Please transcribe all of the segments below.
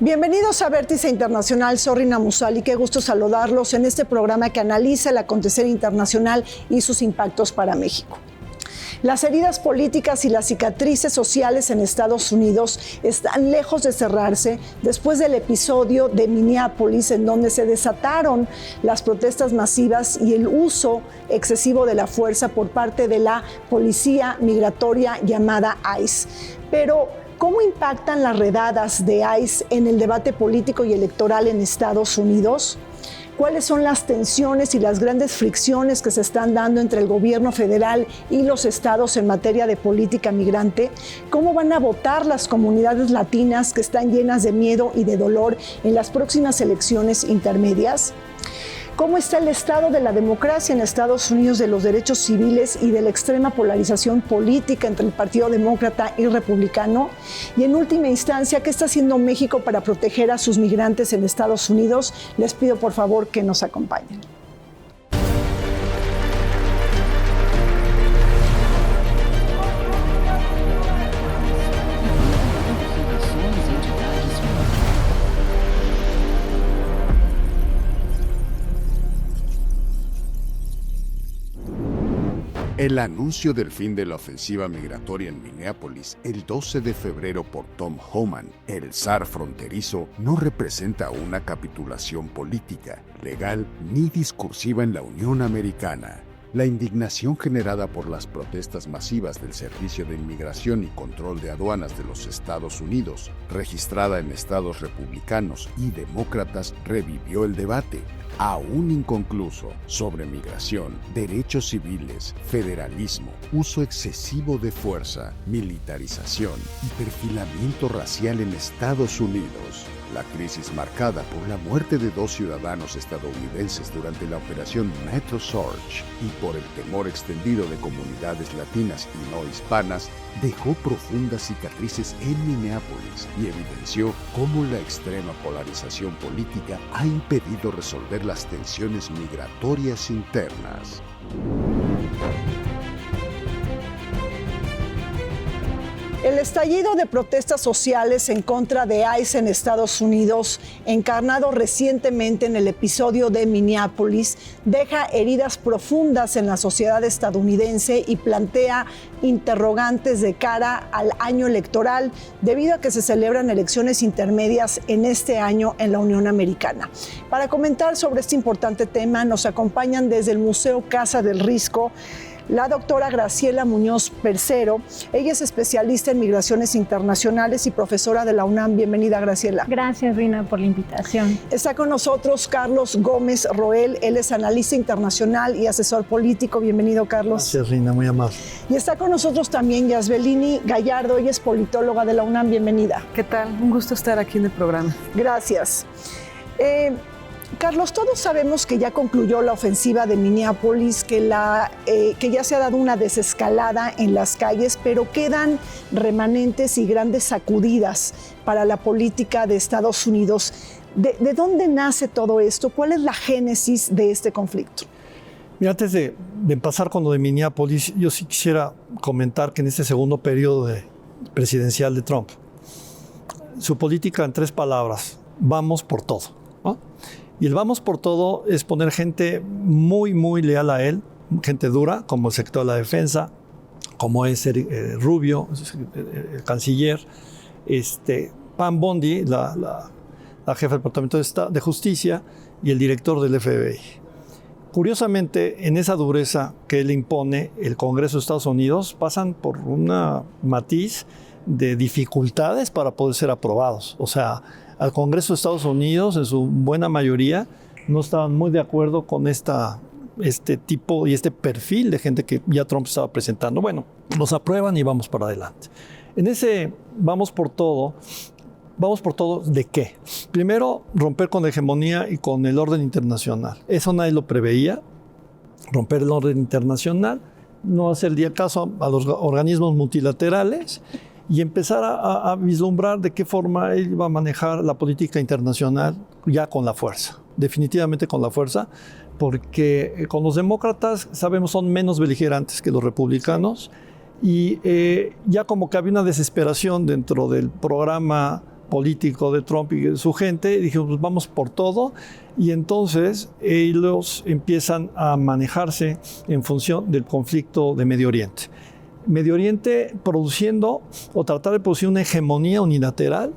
Bienvenidos a Vértice Internacional, soy Rina Musali, qué gusto saludarlos en este programa que analiza el acontecer internacional y sus impactos para México. Las heridas políticas y las cicatrices sociales en Estados Unidos están lejos de cerrarse después del episodio de Minneapolis, en donde se desataron las protestas masivas y el uso excesivo de la fuerza por parte de la policía migratoria llamada ICE. Pero ¿cómo impactan las redadas de ICE en el debate político y electoral en Estados Unidos? ¿Cuáles son las tensiones y las grandes fricciones que se están dando entre el gobierno federal y los estados en materia de política migrante? ¿Cómo van a votar las comunidades latinas que están llenas de miedo y de dolor en las próximas elecciones intermedias? ¿Cómo está el estado de la democracia en Estados Unidos, de los derechos civiles y de la extrema polarización política entre el Partido Demócrata y Republicano? Y en última instancia, ¿qué está haciendo México para proteger a sus migrantes en Estados Unidos? Les pido por favor que nos acompañen. El anuncio del fin de la ofensiva migratoria en Minneapolis el 12 de febrero por Tom Homan, el zar fronterizo, no representa una capitulación política, legal ni discursiva en la Unión Americana. La indignación generada por las protestas masivas del Servicio de Inmigración y Control de Aduanas de los Estados Unidos, registrada en estados republicanos y demócratas, revivió el debate, aún inconcluso, sobre migración, derechos civiles, federalismo, uso excesivo de fuerza, militarización y perfilamiento racial en Estados Unidos. La crisis marcada por la muerte de 2 ciudadanos estadounidenses durante la operación Metro Surge y por el temor extendido de comunidades latinas y no hispanas dejó profundas cicatrices en Minneapolis y evidenció cómo la extrema polarización política ha impedido resolver las tensiones migratorias internas. El estallido de protestas sociales en contra de ICE en Estados Unidos, encarnado recientemente en el episodio de Minneapolis, deja heridas profundas en la sociedad estadounidense y plantea interrogantes de cara al año electoral, debido a que se celebran elecciones intermedias en este año en la Unión Americana. Para comentar sobre este importante tema, nos acompañan desde el Museo Casa del Risco la doctora Graciela Muñoz Percero. Ella es especialista en migraciones internacionales y profesora de la UNAM. Bienvenida, Graciela. Gracias, Rina, por la invitación. Está con nosotros Carlos Gómez Roel. Él es analista internacional y asesor político. Bienvenido, Carlos. Gracias, Rina, muy amable. Y está con nosotros también Yasbelini Gallardo. Ella es politóloga de la UNAM. Bienvenida. ¿Qué tal? Un gusto estar aquí en el programa. Gracias. Carlos, todos sabemos que ya concluyó la ofensiva de Minneapolis, que ya se ha dado una desescalada en las calles, pero quedan remanentes y grandes sacudidas para la política de Estados Unidos. ¿De dónde nace todo esto? ¿Cuál es la génesis de este conflicto? Mira, antes de pasar con lo de Minneapolis, yo sí quisiera comentar que en este segundo periodo presidencial de Trump, su política en 3 palabras: vamos por todo, ¿no? Y el vamos por todo es poner gente muy, muy leal a él, gente dura, como el sector de la defensa, como es Rubio, el canciller, Pam Bondi, la jefa del Departamento de Justicia, y el director del FBI. Curiosamente, en esa dureza que él impone, el Congreso de Estados Unidos pasan por una matiz de dificultades para poder ser aprobados. O sea, al Congreso de Estados Unidos, en su buena mayoría, no estaban muy de acuerdo con este tipo y este perfil de gente que ya Trump estaba presentando. Bueno, los aprueban y vamos para adelante. En ese vamos por todo, ¿de qué? Primero, romper con la hegemonía y con el orden internacional. Eso nadie lo preveía, romper el orden internacional, no hacerle caso a los organismos multilaterales y empezar a vislumbrar de qué forma él va a manejar la política internacional ya con la fuerza, definitivamente con la fuerza, porque con los demócratas, sabemos, son menos beligerantes que los republicanos y ya como que había una desesperación dentro del programa político de Trump y de su gente, dijeron, pues vamos por todo, y entonces ellos empiezan a manejarse en función del conflicto de Medio Oriente. Medio Oriente produciendo o tratar de producir una hegemonía unilateral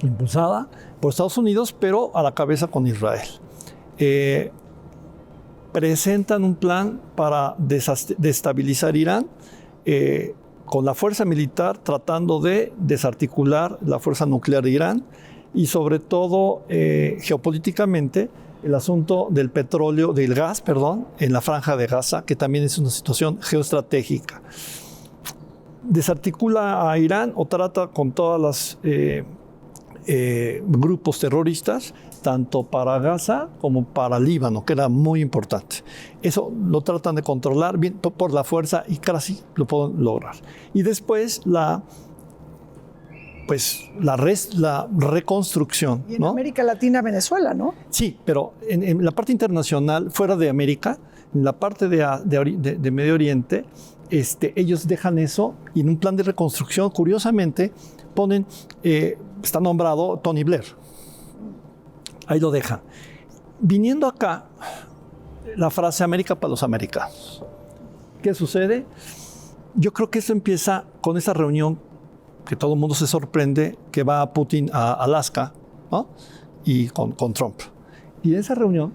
impulsada por Estados Unidos, pero a la cabeza con Israel. Presentan un plan para destabilizar Irán, con la fuerza militar tratando de desarticular la fuerza nuclear de Irán y sobre todo geopolíticamente el asunto del petróleo, del gas, en la franja de Gaza, que también es una situación geoestratégica. Desarticula a Irán o trata con todas las grupos terroristas, tanto para Gaza como para Líbano, que era muy importante. Eso lo tratan de controlar bien por la fuerza y casi lo pueden lograr. Y después la reconstrucción. Y en América Latina, Venezuela, ¿no? Sí, pero en la parte internacional, fuera de América, en la parte de Medio Oriente, ellos dejan eso y en un plan de reconstrucción, curiosamente, ponen, está nombrado Tony Blair. Ahí lo dejan. Viniendo acá, la frase América para los americanos. ¿Qué sucede? Yo creo que eso empieza con esa reunión que todo el mundo se sorprende, que va Putin a Alaska, ¿no? Y con Trump. Y en esa reunión...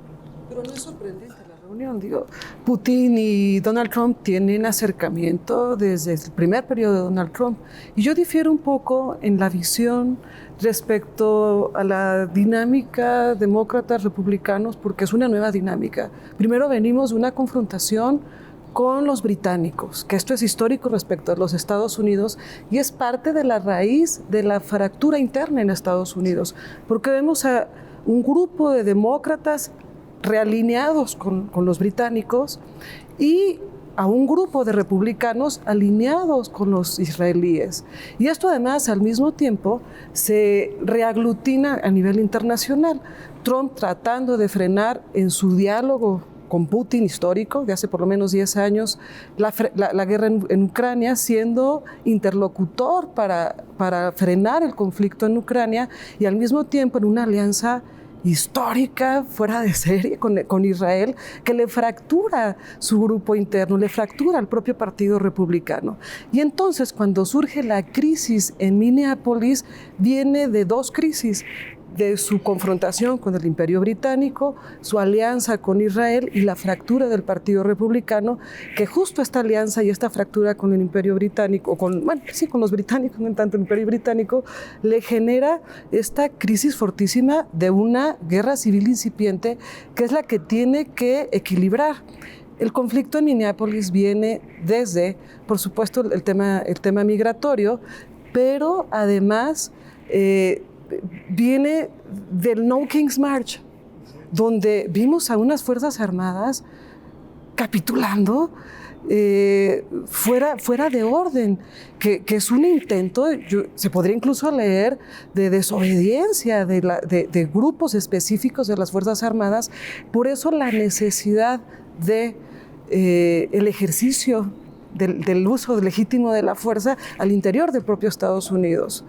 Pero no es sorprendente la reunión, digo. Putin y Donald Trump tienen acercamiento desde el primer periodo de Donald Trump. Y yo difiero un poco en la visión respecto a la dinámica demócratas-republicanos, porque es una nueva dinámica. Primero venimos de una confrontación con los británicos, que esto es histórico respecto a los Estados Unidos y es parte de la raíz de la fractura interna en Estados Unidos, porque vemos a un grupo de demócratas realineados con los británicos y a un grupo de republicanos alineados con los israelíes. Y esto además al mismo tiempo se reaglutina a nivel internacional. Trump tratando de frenar en su diálogo con Putin histórico de hace por lo menos 10 años la guerra en Ucrania, siendo interlocutor para frenar el conflicto en Ucrania y al mismo tiempo en una alianza histórica, fuera de serie, con Israel, que le fractura su grupo interno, le fractura al propio Partido Republicano. Y entonces, cuando surge la crisis en Minneapolis, viene de dos crisis: de su confrontación con el Imperio Británico, su alianza con Israel y la fractura del Partido Republicano, que justo esta alianza y esta fractura con el Imperio Británico, con los británicos, no tanto el Imperio Británico, le genera esta crisis fortísima de una guerra civil incipiente, que es la que tiene que equilibrar. El conflicto en Minneapolis viene desde, por supuesto, el tema migratorio, pero además viene del No King's March, donde vimos a unas Fuerzas Armadas capitulando fuera de orden, que es un intento, se podría incluso leer, de desobediencia de grupos específicos de las Fuerzas Armadas. Por eso la necesidad de el ejercicio del uso legítimo de la fuerza al interior del propio Estados Unidos,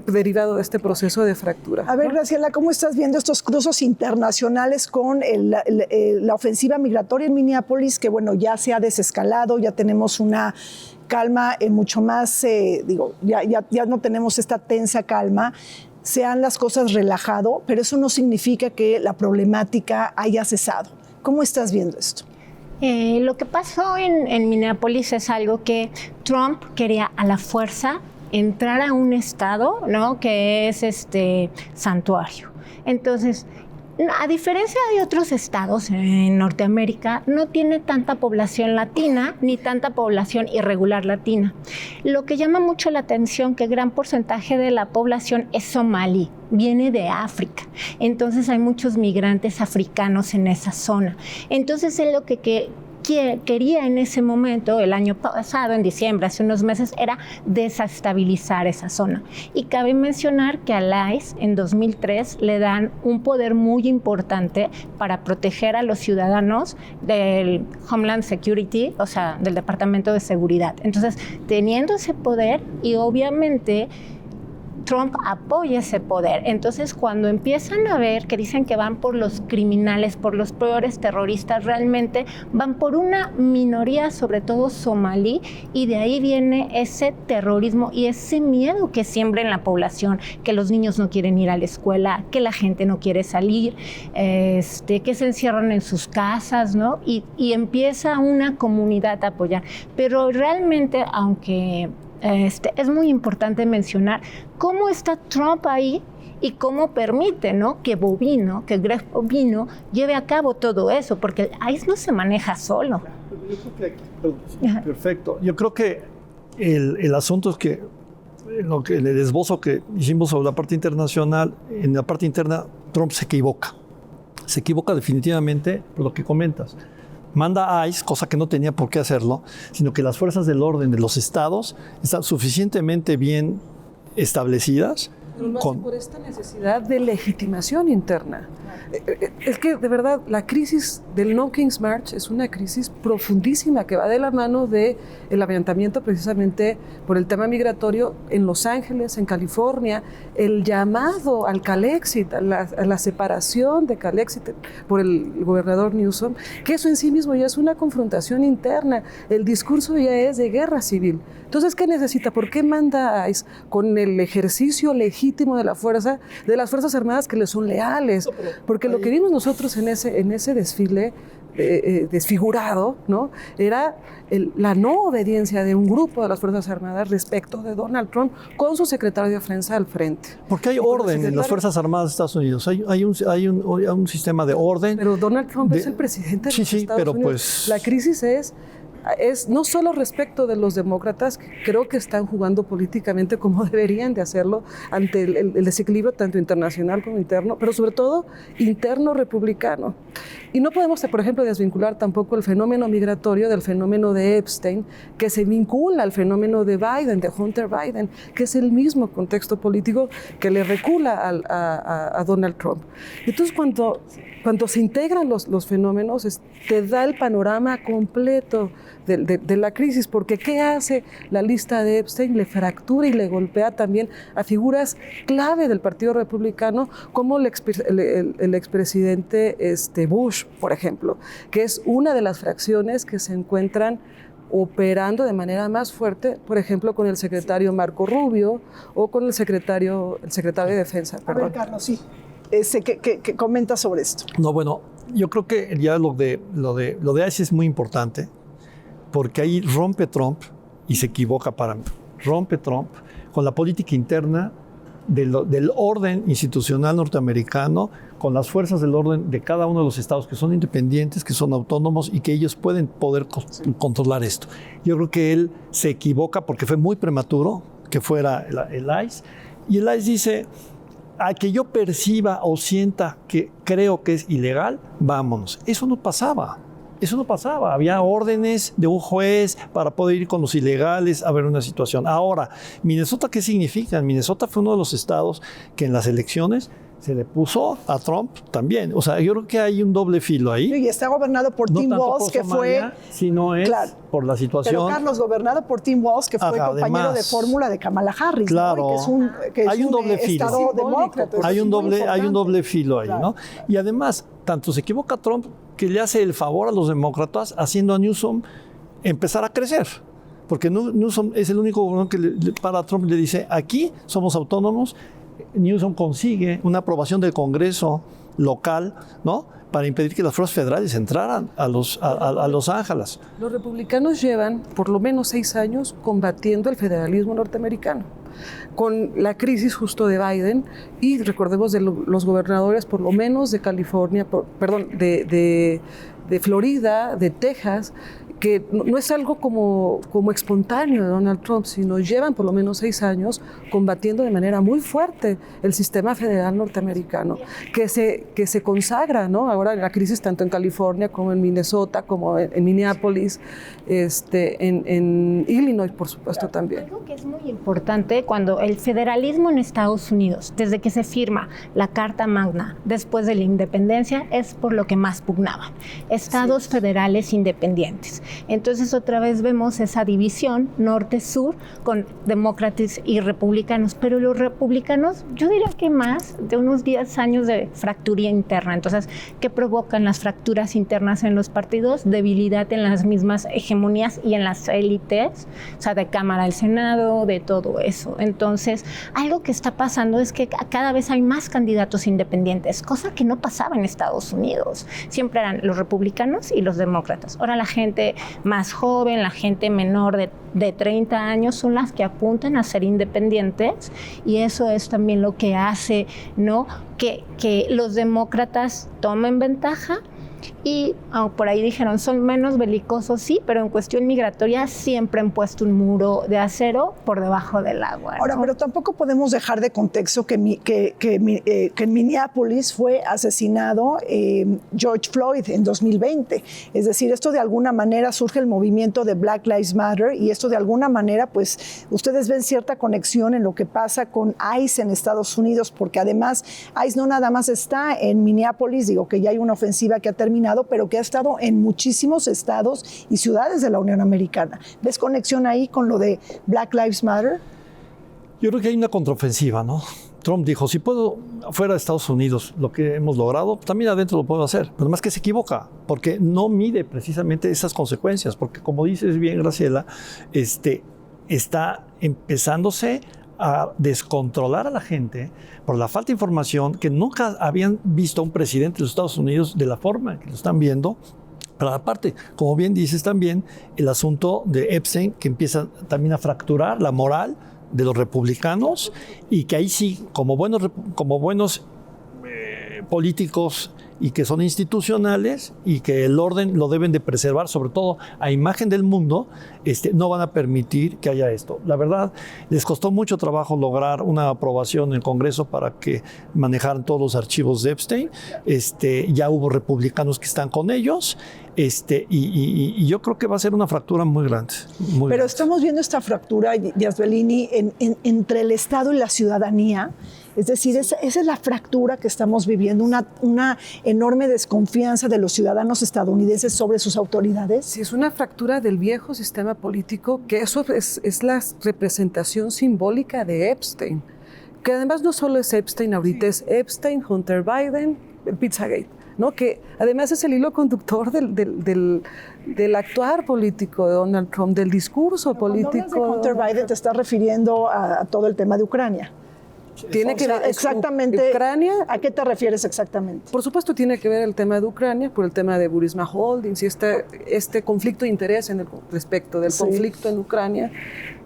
derivado de este proceso de fractura. A ver, Graciela, ¿cómo estás viendo estos cruces internacionales con la ofensiva migratoria en Minneapolis, que bueno, ya se ha desescalado, ya tenemos una calma mucho más, ya no tenemos esta tensa calma, se han las cosas relajado, pero eso no significa que la problemática haya cesado. ¿Cómo estás viendo esto? Lo que pasó en Minneapolis es algo que Trump quería a la fuerza entrar a un estado, ¿no?, que es santuario. Entonces, a diferencia de otros estados en Norteamérica, no tiene tanta población latina ni tanta población irregular latina. Lo que llama mucho la atención que gran porcentaje de la población es somalí, viene de África. Entonces hay muchos migrantes africanos en esa zona. Entonces es lo que quería en ese momento, el año pasado, en diciembre, hace unos meses, era desestabilizar esa zona. Y cabe mencionar que a ICE en 2003 le dan un poder muy importante para proteger a los ciudadanos del Homeland Security, o sea, del Departamento de Seguridad. Entonces, teniendo ese poder y obviamente Trump apoya ese poder. Entonces, cuando empiezan a ver que dicen que van por los criminales, por los peores terroristas, realmente van por una minoría, sobre todo somalí, y de ahí viene ese terrorismo y ese miedo que siembra en la población, que los niños no quieren ir a la escuela, que la gente no quiere salir, que se encierran en sus casas, ¿no? Y empieza una comunidad a apoyar. Pero realmente, aunque es muy importante mencionar cómo está Trump ahí y cómo permite, ¿no?, que Greg Bobino lleve a cabo todo eso, porque el ICE no se maneja solo. Perfecto. Yo creo que el asunto es que el esbozo que hicimos sobre la parte internacional, en la parte interna, Trump se equivoca. Se equivoca definitivamente por lo que comentas. Manda a ICE, cosa que no tenía por qué hacerlo, sino que las fuerzas del orden de los estados están suficientemente bien establecidas. Pero lo hace por esta necesidad de legitimación interna. Es que, de verdad, la crisis del No King's March es una crisis profundísima que va de la mano del levantamiento precisamente por el tema migratorio en Los Ángeles, en California, el llamado al Calexit, a la separación de Calexit por el gobernador Newsom, que eso en sí mismo ya es una confrontación interna. El discurso ya es de guerra civil. Entonces, ¿qué necesita? ¿Por qué manda a ICE con el ejercicio legítimo de las Fuerzas Armadas que le son leales? Porque lo que vimos nosotros en ese desfile desfigurado, ¿no?, era la no obediencia de un grupo de las Fuerzas Armadas respecto de Donald Trump con su secretario de Defensa al frente. Porque hay orden en las Fuerzas Armadas de Estados Unidos, hay un sistema de orden. Pero Donald Trump es el presidente de los Estados Unidos. Pues, la crisis es no solo respecto de los demócratas, que creo que están jugando políticamente como deberían de hacerlo ante el desequilibrio tanto internacional como interno, pero sobre todo interno republicano. Y no podemos, por ejemplo, desvincular tampoco el fenómeno migratorio del fenómeno de Epstein, que se vincula al fenómeno de Biden, de Hunter Biden, que es el mismo contexto político que le recula a Donald Trump. Entonces, cuando se integran los fenómenos, te da el panorama completo de la crisis, porque ¿qué hace la lista de Epstein? Le fractura y le golpea también a figuras clave del Partido Republicano, como el expresidente Bush, por ejemplo, que es una de las fracciones que se encuentran operando de manera más fuerte, por ejemplo, con el secretario Marco Rubio o con el secretario de Defensa. A ver, Carlos, sí. ¿Qué comenta sobre esto? No, bueno, yo creo que ya lo de ICE es muy importante, porque ahí rompe Trump, y se equivoca para mí, rompe Trump con la política interna del orden institucional norteamericano, con las fuerzas del orden de cada uno de los estados que son independientes, que son autónomos y que ellos pueden controlar esto. Yo creo que él se equivoca porque fue muy prematuro que fuera el ICE, y el ICE dice: a que yo perciba o sienta que creo que es ilegal, vámonos. Eso no pasaba. Había órdenes de un juez para poder ir con los ilegales a ver una situación. Ahora, Minnesota, ¿qué significa? Minnesota fue uno de los estados que en las elecciones se le puso a Trump también. O sea, yo creo que hay un doble filo ahí. Y está gobernado por Tim Walz, que Somalia, fue... sino es claro, por la situación. Pero Carlos, gobernado por Tim Walz, que fue compañero de fórmula de Kamala Harris. Claro. ¿No? Que hay un doble filo. Estado demócrata. Hay un doble filo ahí, claro, ¿no? Y además, tanto se equivoca Trump que le hace el favor a los demócratas haciendo a Newsom empezar a crecer. Porque Newsom es el único gobernador que para Trump le dice: aquí somos autónomos. Newsom consigue una aprobación del Congreso local, ¿no?, para impedir que las fuerzas federales entraran a Los Ángeles. Los republicanos llevan por lo menos 6 años combatiendo el federalismo norteamericano, con la crisis justo de Biden, y recordemos de los gobernadores, por lo menos de California, de Florida, de Texas, que no es algo como espontáneo de Donald Trump, sino llevan por lo menos 6 años combatiendo de manera muy fuerte el sistema federal norteamericano, que se consagra, ¿no?, ahora en la crisis tanto en California como en Minnesota, como en Minneapolis, en Illinois, por supuesto, también. Algo que es muy importante cuando el federalismo en Estados Unidos, desde que se firma la Carta Magna después de la independencia, es por lo que más pugnaban: estados federales independientes. Entonces otra vez vemos esa división norte-sur con demócratas y republicanos, pero los republicanos, yo diría que más de unos 10 años de fractura interna. Entonces, ¿qué provocan las fracturas internas en los partidos? Debilidad en las mismas hegemonías y en las élites, o sea, de Cámara del Senado, de todo eso. Entonces, algo que está pasando es que cada vez hay más candidatos independientes, cosa que no pasaba en Estados Unidos. Siempre eran los republicanos y los demócratas. Ahora la gente más joven, la gente menor de 30 años son las que apuntan a ser independientes, y eso es también lo que hace, ¿no?, que los demócratas tomen ventaja. Y por ahí dijeron, son menos belicosos, sí, pero en cuestión migratoria siempre han puesto un muro de acero por debajo del agua, ¿no? Ahora, pero tampoco podemos dejar de contexto que en Minneapolis fue asesinado George Floyd en 2020. Es decir, esto de alguna manera surge el movimiento de Black Lives Matter, y esto de alguna manera, pues, ustedes ven cierta conexión en lo que pasa con ICE en Estados Unidos, porque además ICE no nada más está en Minneapolis, digo que ya hay una ofensiva que ha terminado, pero que ha estado en muchísimos estados y ciudades de la Unión Americana. ¿Ves conexión ahí con lo de Black Lives Matter? Yo creo que hay una contraofensiva, ¿no? Trump dijo, si puedo fuera de Estados Unidos lo que hemos logrado, también adentro lo puedo hacer. Pero más que se equivoca, porque no mide precisamente esas consecuencias, porque como dices bien, Graciela, está empezándose a descontrolar a la gente por la falta de información, que nunca habían visto a un presidente de los Estados Unidos de la forma que lo están viendo. Pero aparte, como bien dices también, el asunto de Epstein, que empieza también a fracturar la moral de los republicanos, y que ahí sí, como buenos políticos y que son institucionales y que el orden lo deben de preservar, sobre todo a imagen del mundo, no van a permitir que haya esto. La verdad, les costó mucho trabajo lograr una aprobación en el Congreso para que manejaran todos los archivos de Epstein. Ya hubo republicanos que están con ellos, y yo creo que va a ser una fractura muy grande. Pero estamos viendo esta fractura, Yasbelini, entre el Estado y la ciudadanía. Es decir, esa es la fractura que estamos viviendo, una enorme desconfianza de los ciudadanos estadounidenses sobre sus autoridades. Sí, es una fractura del viejo sistema político, que eso es la representación simbólica de Epstein, que además no solo es Epstein ahorita, es Epstein, Hunter Biden, el Pizzagate, ¿no? Que además es el hilo conductor del actuar político de Donald Trump, del discurso político. Cuando hablas de Hunter Biden, te estás refiriendo a todo el tema de Ucrania. Tiene que ver exactamente. Ucrania. ¿A qué te refieres exactamente? Por supuesto, tiene que ver el tema de Ucrania por el tema de Burisma Holdings y este conflicto de interés respecto del conflicto en Ucrania,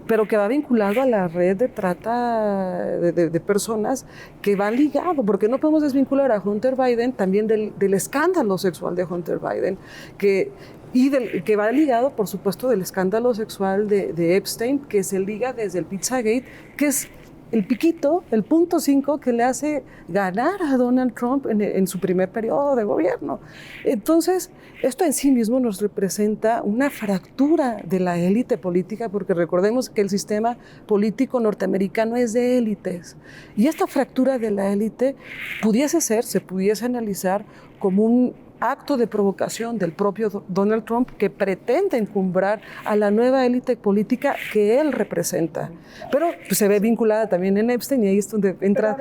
pero que va vinculado a la red de trata de personas, que va ligado, porque no podemos desvincular a Hunter Biden también del escándalo sexual de Hunter Biden, que va ligado, por supuesto, del escándalo sexual de Epstein, que se liga desde el Pizzagate, que es el piquito, el punto 5 que le hace ganar a Donald Trump en su primer periodo de gobierno. Entonces, esto en sí mismo nos representa una fractura de la élite política, porque recordemos que el sistema político norteamericano es de élites. Y esta fractura de la élite se pudiese analizar como un acto de provocación del propio Donald Trump, que pretende encumbrar a la nueva élite política que él representa. Pero pues, se ve vinculada también en Epstein, y ahí es donde entra...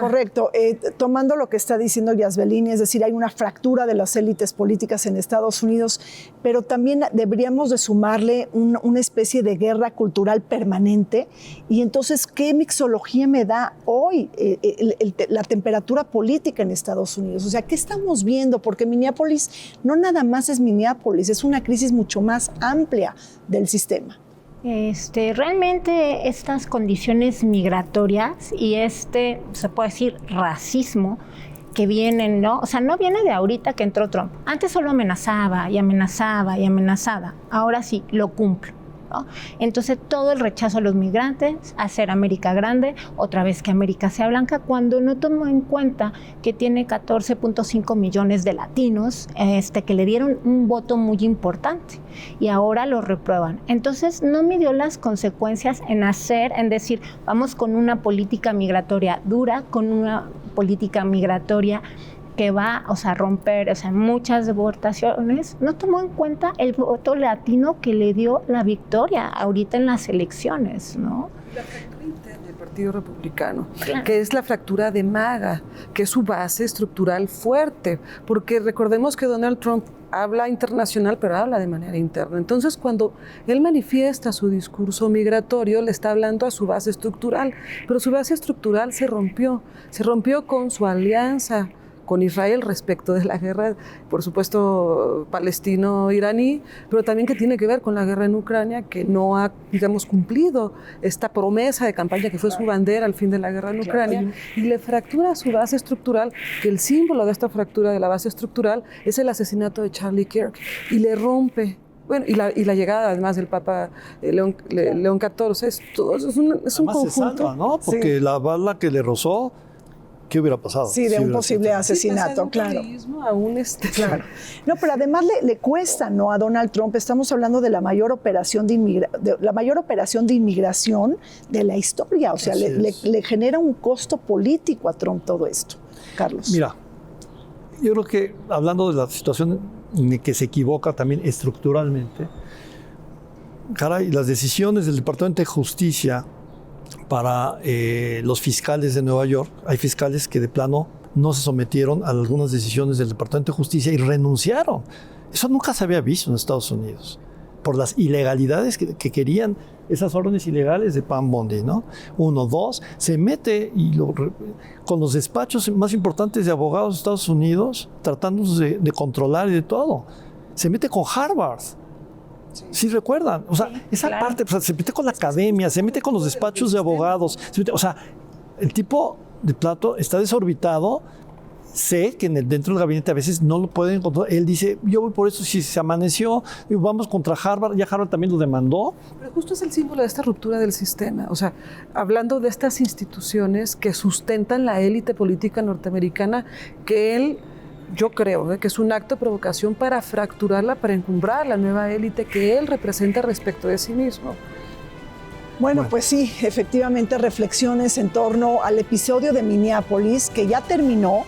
Correcto. Tomando lo que está diciendo Yasbelini, es decir, hay una fractura de las élites políticas en Estados Unidos, pero también deberíamos de sumarle una especie de guerra cultural permanente. Y entonces, ¿qué mixología me da hoy la temperatura política en Estados Unidos? O sea, ¿qué estamos viendo? Porque Minneapolis no nada más es Minneapolis, es una crisis mucho más amplia del sistema. Realmente estas condiciones migratorias y se puede decir, racismo que vienen, ¿no? O sea, no viene de ahorita que entró Trump. Antes solo amenazaba y amenazaba y amenazaba. Ahora sí, lo cumple, ¿no? Entonces todo el rechazo a los migrantes, a hacer América grande, otra vez que América sea blanca, cuando no tomó en cuenta que tiene 14.5 millones de latinos que le dieron un voto muy importante y ahora lo reprueban. Entonces no midió las consecuencias en decir, vamos con una política migratoria dura, con una política migratoria que va, a romper, muchas votaciones, no tomó en cuenta el voto latino que le dio la victoria ahorita en las elecciones, ¿no? La fractura interna del Partido Republicano, claro, que es la fractura de MAGA, que es su base estructural fuerte, porque recordemos que Donald Trump habla internacional, pero habla de manera interna. Entonces, cuando él manifiesta su discurso migratorio, le está hablando a su base estructural, pero su base estructural se rompió con su alianza con Israel respecto de la guerra, por supuesto, palestino-iraní, pero también que tiene que ver con la guerra en Ucrania, que no ha, digamos, cumplido esta promesa de campaña que fue su bandera al fin de la guerra en Ucrania, y le fractura su base estructural, que el símbolo de esta fractura de la base estructural es el asesinato de Charlie Kirk, y le rompe. Bueno, y la llegada además del Papa León XIV, es un conjunto. Se salva, ¿no? Porque la bala que le rozó, ¿qué hubiera pasado? Sí, de un posible asesinato, claro. Claro. No, pero además le cuesta, ¿no? A Donald Trump. Estamos hablando de la mayor operación de inmigración de la historia. O sea, le genera un costo político a Trump todo esto. Carlos. Mira, yo creo que hablando de la situación en que se equivoca también estructuralmente, caray, las decisiones del Departamento de Justicia para los fiscales de Nueva York, hay fiscales que de plano no se sometieron a algunas decisiones del Departamento de Justicia y renunciaron. Eso nunca se había visto en Estados Unidos, por las ilegalidades que querían, esas órdenes ilegales de Pam Bondi, ¿no? 1, 2, se mete con los despachos más importantes de abogados de Estados Unidos, tratándose de controlar y de todo. Se mete con Harvard. Sí, recuerdan, esa claro. parte, se mete con la academia, se mete con los despachos de abogados, el tipo de plato está desorbitado. Sé que dentro del gabinete a veces no lo pueden controlar. Él dice, yo voy por eso, si se amaneció, vamos contra Harvard, ya Harvard también lo demandó. Pero justo es el símbolo de esta ruptura del sistema, hablando de estas instituciones que sustentan la élite política norteamericana, que él, yo creo que es un acto de provocación para fracturarla, para encumbrar la nueva élite que él representa respecto de sí mismo. Bueno, pues sí, efectivamente reflexiones en torno al episodio de Minneapolis, que ya terminó,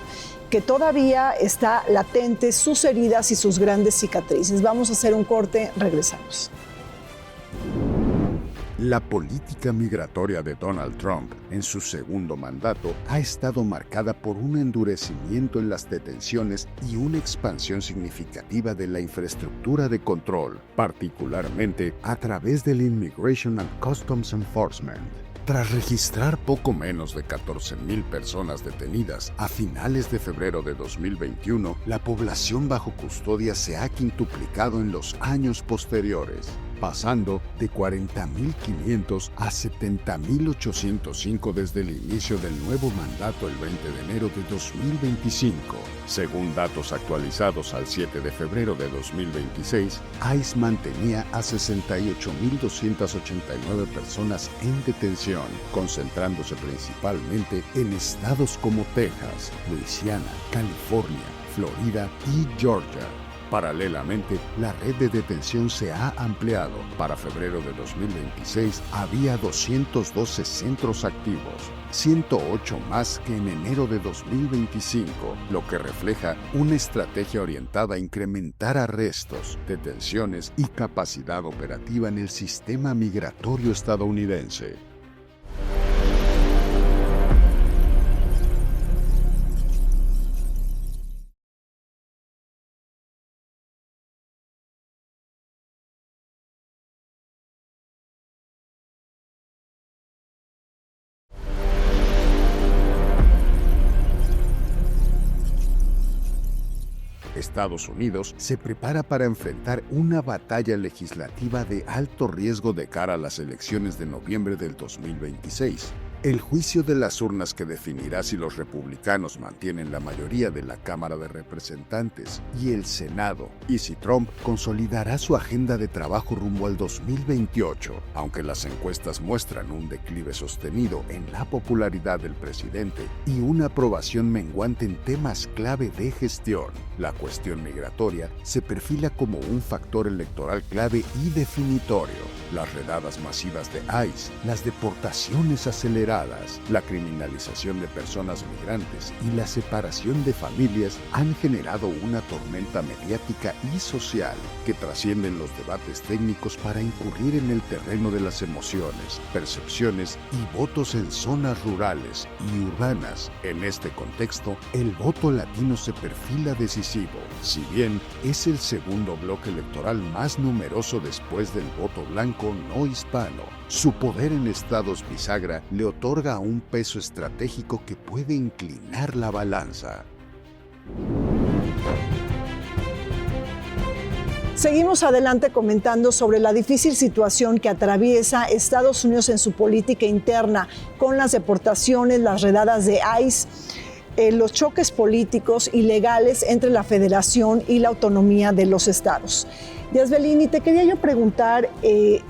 que todavía está latente, sus heridas y sus grandes cicatrices. Vamos a hacer un corte, regresamos. La política migratoria de Donald Trump en su segundo mandato ha estado marcada por un endurecimiento en las detenciones y una expansión significativa de la infraestructura de control, particularmente a través del Immigration and Customs Enforcement. Tras registrar poco menos de 14,000 personas detenidas a finales de febrero de 2021, la población bajo custodia se ha quintuplicado en los años posteriores, pasando de 40,500 a 70,805 desde el inicio del nuevo mandato el 20 de enero de 2025. Según datos actualizados al 7 de febrero de 2026, ICE mantenía a 68,289 personas en detención, concentrándose principalmente en estados como Texas, Luisiana, California, Florida y Georgia. Paralelamente, la red de detención se ha ampliado. Para febrero de 2026 había 212 centros activos, 108 más que en enero de 2025, lo que refleja una estrategia orientada a incrementar arrestos, detenciones y capacidad operativa en el sistema migratorio estadounidense. Estados Unidos se prepara para enfrentar una batalla legislativa de alto riesgo de cara a las elecciones de noviembre del 2026. El juicio de las urnas que definirá si los republicanos mantienen la mayoría de la Cámara de Representantes y el Senado, y si Trump consolidará su agenda de trabajo rumbo al 2028, aunque las encuestas muestran un declive sostenido en la popularidad del presidente y una aprobación menguante en temas clave de gestión. La cuestión migratoria se perfila como un factor electoral clave y definitorio. Las redadas masivas de ICE, las deportaciones aceleradas, inesperadas. La criminalización de personas migrantes y la separación de familias han generado una tormenta mediática y social que trascienden los debates técnicos para incurrir en el terreno de las emociones, percepciones y votos en zonas rurales y urbanas. En este contexto, el voto latino se perfila decisivo. Si bien es el segundo bloque electoral más numeroso después del voto blanco no hispano, su poder en estados bisagra le otorga un peso estratégico que puede inclinar la balanza. Seguimos adelante comentando sobre la difícil situación que atraviesa Estados Unidos en su política interna, con las deportaciones, las redadas de ICE, los choques políticos y legales entre la federación y la autonomía de los estados. Díaz Bellini, te quería yo preguntar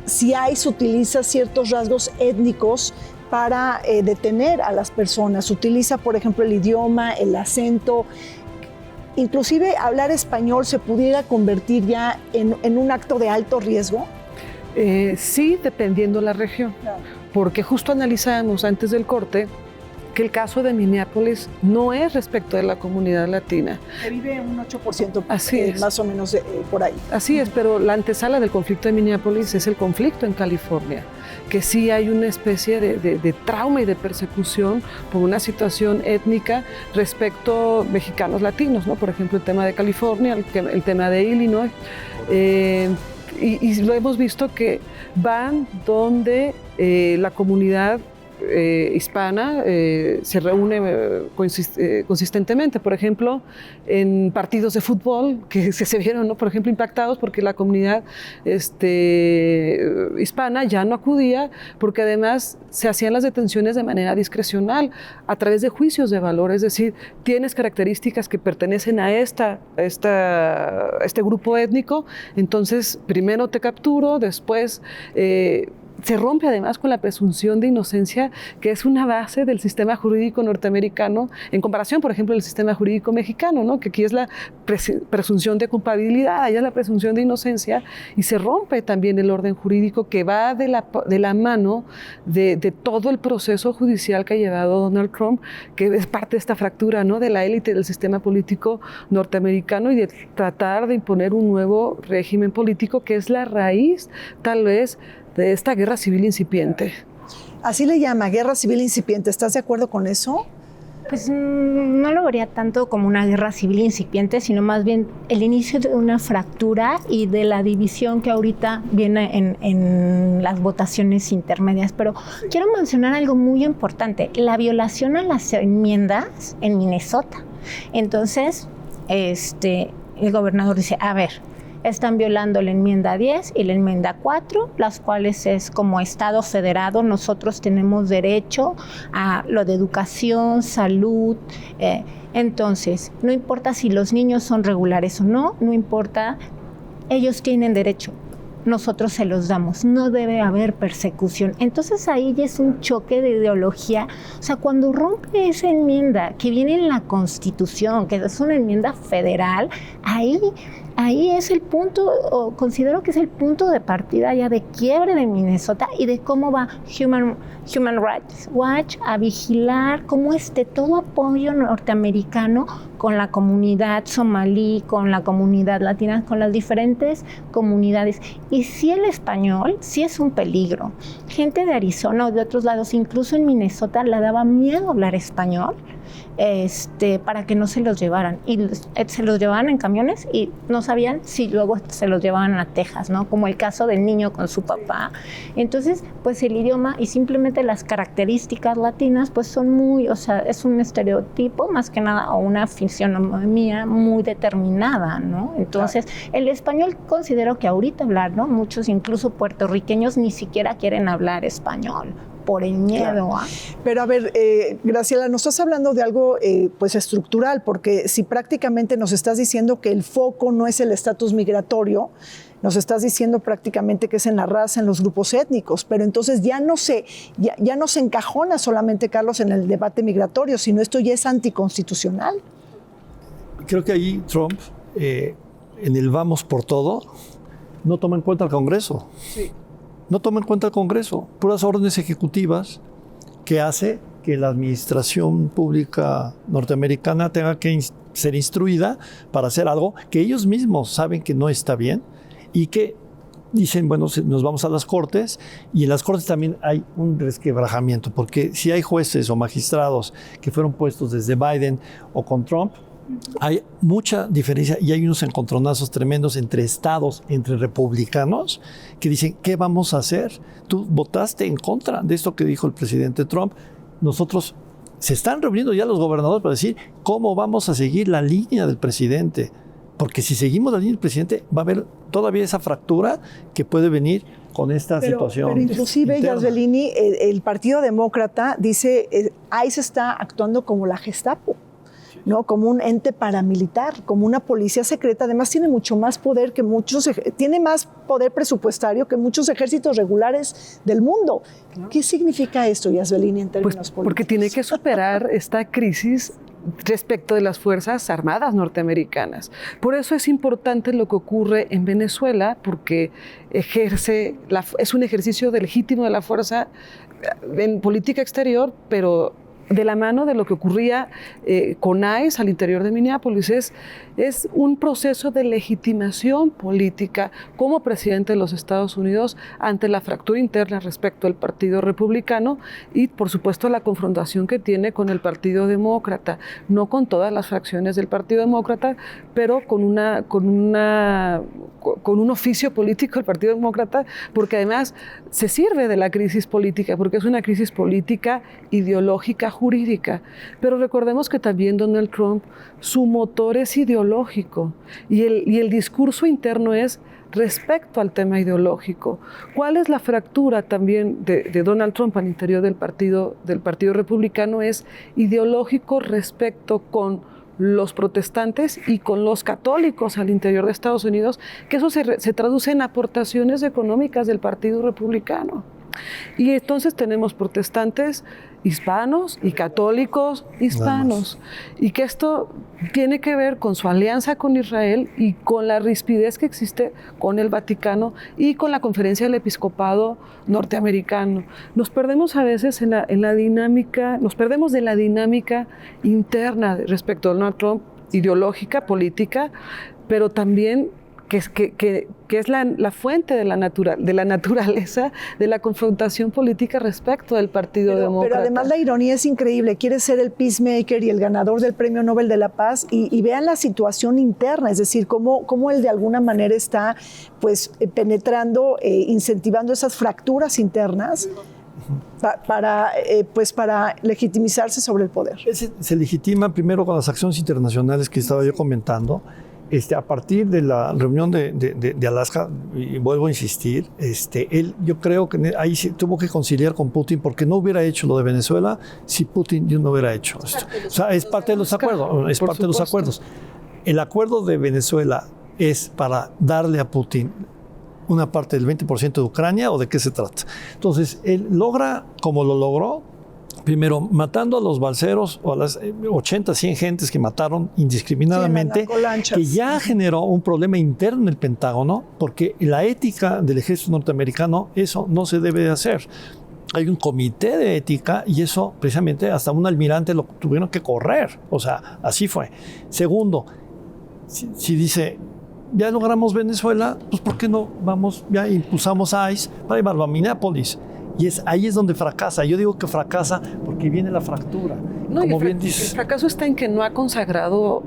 si ICE utiliza ciertos rasgos étnicos para detener a las personas. Utiliza, por ejemplo, el idioma, el acento. Inclusive hablar español se pudiera convertir ya en un acto de alto riesgo. Sí, dependiendo la región. Claro. Porque justo analizábamos antes del corte que el caso de Minneapolis no es respecto de la comunidad latina. Que vive un 8% Así más o menos por ahí. Así es, pero la antesala del conflicto de Minneapolis es el conflicto en California, que sí hay una especie de trauma y de persecución por una situación étnica respecto a mexicanos latinos, ¿no? Por ejemplo, el tema de California, el tema de Illinois. Y lo hemos visto que van donde la comunidad hispana se reúne consistentemente, por ejemplo, en partidos de fútbol que se vieron, ¿no? Por ejemplo, impactados porque la comunidad hispana ya no acudía, porque además se hacían las detenciones de manera discrecional a través de juicios de valor, es decir, tienes características que pertenecen a este grupo étnico, entonces primero te capturo, después se rompe además con la presunción de inocencia, que es una base del sistema jurídico norteamericano, en comparación, por ejemplo, del sistema jurídico mexicano, ¿no? Que aquí es la presunción de culpabilidad, allá es la presunción de inocencia, y se rompe también el orden jurídico que va de la mano de todo el proceso judicial que ha llevado Donald Trump, que es parte de esta fractura, ¿no? De la élite del sistema político norteamericano y de tratar de imponer un nuevo régimen político que es la raíz, tal vez, de esta guerra civil incipiente. Así le llama, guerra civil incipiente. ¿Estás de acuerdo con eso? Pues no lo vería tanto como una guerra civil incipiente, sino más bien el inicio de una fractura y de la división que ahorita viene en las votaciones intermedias. Pero quiero mencionar algo muy importante, la violación a las enmiendas en Minnesota. Entonces, el gobernador dice, a ver, están violando la enmienda 10 y la enmienda 4, las cuales es como Estado federado, nosotros tenemos derecho a lo de educación, salud, entonces no importa si los niños son regulares o no, no importa, ellos tienen derecho. Nosotros se los damos, no debe haber persecución. Entonces ahí ya es un choque de ideología. O sea, cuando rompe esa enmienda que viene en la Constitución, que es una enmienda federal, ahí es el punto, o considero que es el punto de partida ya de quiebre de Minnesota y de cómo va Human Rights Watch a vigilar cómo todo apoyo norteamericano con la comunidad somalí, con la comunidad latina, con las diferentes comunidades. Y sí, el español sí es un peligro. Gente de Arizona o de otros lados, incluso en Minnesota, le daba miedo hablar español para que no se los llevaran. Y se los llevaban en camiones y no sabían si luego se los llevaban a Texas, ¿no? Como el caso del niño con su papá. Entonces, pues el idioma y simplemente las características latinas, pues son muy, o sea, es un estereotipo más que nada o una fisionomía muy determinada, ¿no? Entonces, el español considero que ahorita hablar, ¿no? Muchos, incluso puertorriqueños, ni siquiera quieren hablar español por el miedo. Claro. Pero a ver, Graciela, nos estás hablando de algo pues estructural, porque si prácticamente nos estás diciendo que el foco no es el estatus migratorio, nos estás diciendo prácticamente que es en la raza, en los grupos étnicos, pero entonces ya no se encajona solamente, Carlos, en el debate migratorio, sino esto ya es anticonstitucional. Creo que ahí Trump, en el vamos por todo, no toma en cuenta al Congreso. Sí. No toma en cuenta el Congreso, puras órdenes ejecutivas, que hace que la administración pública norteamericana tenga que ser instruida para hacer algo que ellos mismos saben que no está bien y que dicen, bueno, nos vamos a las cortes, y en las cortes también hay un resquebrajamiento, porque si hay jueces o magistrados que fueron puestos desde Biden o con Trump, hay mucha diferencia y hay unos encontronazos tremendos entre estados, entre republicanos, que dicen, ¿qué vamos a hacer? Tú votaste en contra de esto que dijo el presidente Trump. Nosotros, se están reuniendo ya los gobernadores para decir cómo vamos a seguir la línea del presidente. Porque si seguimos la línea del presidente, va a haber todavía esa fractura que puede venir con esta situación. Pero inclusive, Yazbelini, el Partido Demócrata dice, ICE está actuando como la Gestapo, ¿no? Como un ente paramilitar, como una policía secreta. Además tiene mucho más poder que tiene más poder presupuestario que muchos ejércitos regulares del mundo. ¿Qué significa esto, Yazbelini, en términos políticos? Porque tiene que superar esta crisis respecto de las Fuerzas Armadas norteamericanas. Por eso es importante lo que ocurre en Venezuela, porque es un ejercicio legítimo de la fuerza en política exterior, pero de la mano de lo que ocurría con ICE al interior de Minneapolis. Es un proceso de legitimación política como presidente de los Estados Unidos ante la fractura interna respecto al Partido Republicano y, por supuesto, la confrontación que tiene con el Partido Demócrata. No con todas las fracciones del Partido Demócrata, pero con un oficio político del Partido Demócrata, porque además se sirve de la crisis política, porque es una crisis política, ideológica, jurídica. Pero recordemos que también Donald Trump, su motor es ideológico y el discurso interno es respecto al tema ideológico. ¿Cuál es la fractura también de Donald Trump al interior del partido republicano? Es ideológico respecto con los protestantes y con los católicos al interior de Estados Unidos, que eso se traduce en aportaciones económicas del Partido Republicano. Y entonces tenemos protestantes hispanos y católicos hispanos. Y que esto tiene que ver con su alianza con Israel y con la rispidez que existe con el Vaticano y con la Conferencia del Episcopado norteamericano. Nos perdemos a veces en la dinámica, nos perdemos de la dinámica interna respecto a Donald Trump, ideológica, política, pero también que es la fuente de la naturaleza de la confrontación política respecto del Partido Demócrata. Pero además la ironía es increíble. Quiere ser el peacemaker y el ganador del Premio Nobel de la Paz y vean la situación interna, es decir, cómo él de alguna manera está pues penetrando, incentivando esas fracturas internas para legitimizarse sobre el poder. Se legitima primero con las acciones internacionales que estaba yo comentando. A partir de la reunión de Alaska, y vuelvo a insistir, él, yo creo que ahí sí tuvo que conciliar con Putin porque no hubiera hecho lo de Venezuela si Putin no hubiera hecho esto. O sea, es parte de los acuerdos. El acuerdo de Venezuela es para darle a Putin una parte del 20% de Ucrania, ¿o de qué se trata? Entonces, él logra, como lo logró, primero, matando a los balseros o a las 80, 100 gentes que mataron indiscriminadamente, que ya generó un problema interno en el Pentágono, porque la ética del ejército norteamericano, eso no se debe de hacer. Hay un comité de ética y eso, precisamente, hasta un almirante lo tuvieron que correr. O sea, así fue. Segundo, si dice, ya logramos Venezuela, pues ¿por qué no vamos, ya impulsamos a ICE para llevarlo a Minneapolis? Y ahí es donde fracasa. Yo digo que fracasa porque viene la fractura. No, como bien dices, el fracaso está en que no ha consagrado